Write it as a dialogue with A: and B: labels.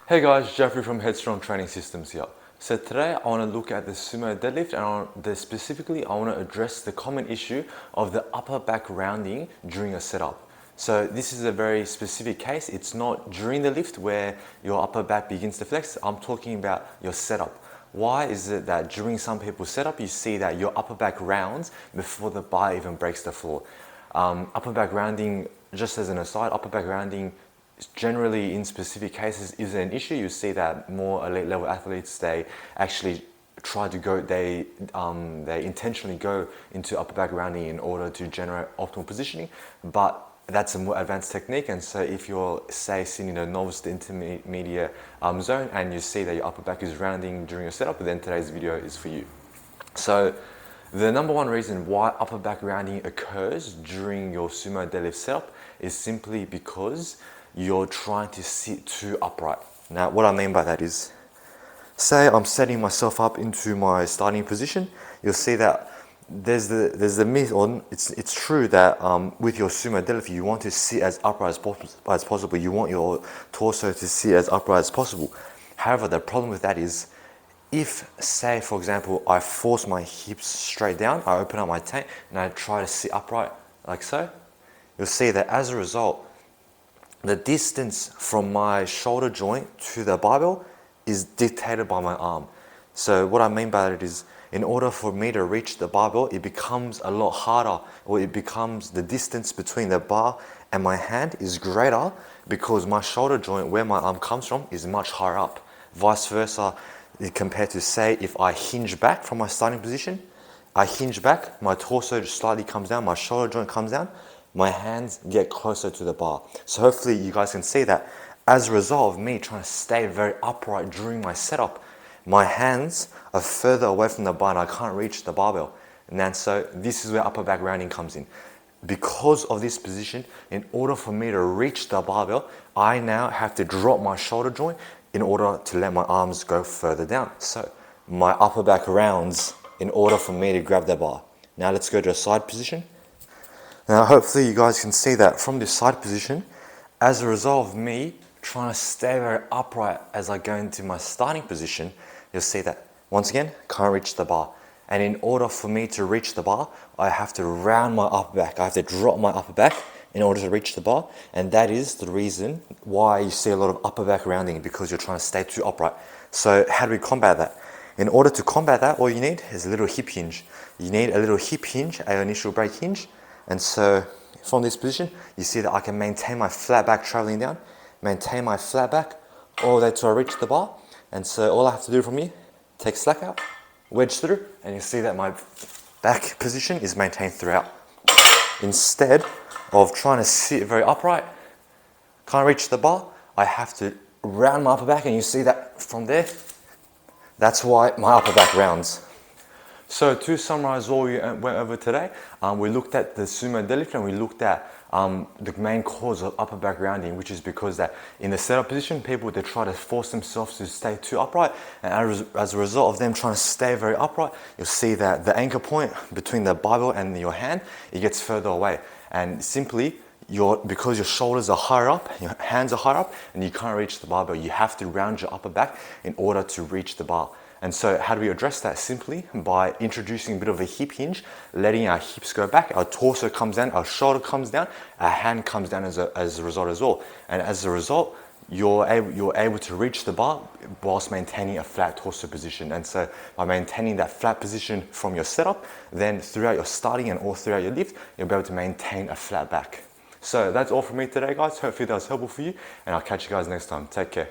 A: Hey guys, Jeffrey from Headstrong Training Systems here. So today I want to look at the sumo deadlift and specifically I want to address the common issue of the upper back rounding during a setup. So this is a very specific case. It's not during the lift where your upper back begins to flex. I'm talking about your setup. Why is it that during some people's setup you see that your upper back rounds before the bar even breaks the floor? Upper back rounding, just as an aside, upper back rounding generally in specific cases is an issue. You see that more elite level athletes, they actually try to go, they intentionally go into upper back rounding in order to generate optimal positioning, but that's a more advanced technique. And so if you're, say, sitting in a novice to intermediate zone and you see that your upper back is rounding during your setup, then today's video is for you. So the number one reason why upper back rounding occurs during your sumo deadlift setup is simply because you're trying to sit too upright. Now, what I mean by that is, say I'm setting myself up into my starting position, you'll see that there's the myth, or it's true that with your sumo deadlift, you want to sit as upright as possible. You want your torso to sit as upright as possible. However, the problem with that is, if, say, for example, I force my hips straight down, I open up my tank, and I try to sit upright like so, you'll see that as a result, the distance from my shoulder joint to the barbell is dictated by my arm. So what I mean by that is, in order for me to reach the barbell, it becomes a lot harder, or it becomes the distance between the bar and my hand is greater because my shoulder joint, where my arm comes from, is much higher up. Vice versa, compared to, say, if I hinge back from my starting position, I hinge back, my torso just slightly comes down, my shoulder joint comes down, my hands get closer to the bar. So hopefully you guys can see that as a result of me trying to stay very upright during my setup, my hands are further away from the bar and I can't reach the barbell. And then so this is where upper back rounding comes in. Because of this position, in order for me to reach the barbell, I now have to drop my shoulder joint in order to let my arms go further down. So my upper back rounds in order for me to grab the bar. Now let's go to a side position. Now hopefully you guys can see that from this side position, as a result of me trying to stay very upright as I go into my starting position, you'll see that once again, can't reach the bar. And in order for me to reach the bar, I have to round my upper back. I have to drop my upper back in order to reach the bar. And that is the reason why you see a lot of upper back rounding, because you're trying to stay too upright. So how do we combat that? In order to combat that, all you need is a little hip hinge. You need a little hip hinge, an initial break hinge. And so from this position, you see that I can maintain my flat back traveling down, maintain my flat back all the way till I reach the bar. And so all I have to do from here, take slack out, wedge through, and you see that my back position is maintained throughout. Instead of trying to sit very upright, can't reach the bar, I have to round my upper back, and you see that from there, that's why my upper back rounds. So to summarize what we went over today, we looked at the sumo deadlift and we looked at the main cause of upper back rounding, which is because that in the setup position, people, they try to force themselves to stay too upright, and as a result of them trying to stay very upright, you'll see that the anchor point between the barbell and your hand, it gets further away, and simply because your shoulders are higher up, your hands are higher up, and you can't reach the barbell, you have to round your upper back in order to reach the bar. And so how do we address that? Simply by introducing a bit of a hip hinge, letting our hips go back, our torso comes down, our shoulder comes down, our hand comes down as a result as well. And as a result, you're able to reach the bar whilst maintaining a flat torso position. And so by maintaining that flat position from your setup, then throughout your starting and all throughout your lift, you'll be able to maintain a flat back. So that's all from me today, guys. Hopefully that was helpful for you, and I'll catch you guys next time. Take care.